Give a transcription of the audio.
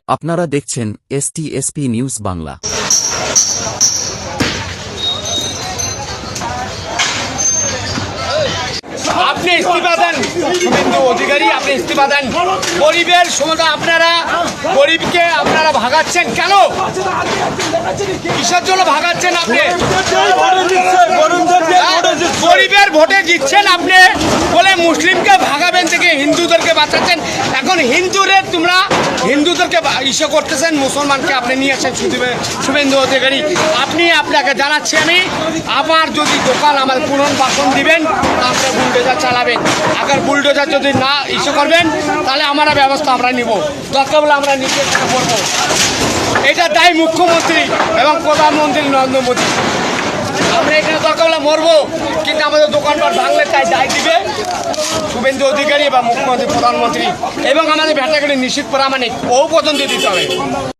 আপনারা দেখছেন STSP news Bangla. আপনি ইস্তিফা দেন, শুভেন্দু অধিকারী, আপনি ইস্তিফা দেন। গরিবের সময় আপনারা গরিবকে আপনারা ভাগাচ্ছেন কেন? কিসের জন্য ভাগাচ্ছেন আপনি? গরিবের ভোটে জিতছেন আপনি বলে মুসলিমকে ভাগাবেন থেকে হিন্দুদেরকে বাঁচাচ্ছেন। এখন হিন্দুদেরকে ইস্যু করতেছেন, মুসলমানকে আপনি নিয়ে আসেন শুভেন্দু অধিকারী। আপনাকে জানাচ্ছি আমি, আবার যদি দোকান আমার পুনর্বাসন দিবেন তাহলে বুলডোজার চালাবেন। আবার বুলডোজার যদি না ইস্যু করবেন তাহলে আমরা ব্যবস্থা আমরা নিব, দরকার বলে আমরা নিচে করবো। এটা দায়ী মুখ্যমন্ত্রী এবং প্রধানমন্ত্রী নরেন্দ্র মোদী। আমরা এখানে দরকার হলে মরবো, কিন্তু আমাদের দোকানপাট ভাঙলে তাই দায় দিবে শুভেন্দু অধিকারী বা মুখ্যমন্ত্রী, প্রধানমন্ত্রী, এবং আমাদের ভ্যাটাগুলি নিশ্চিত প্রামাণিক ও পর্যন্ত দিতে হবে।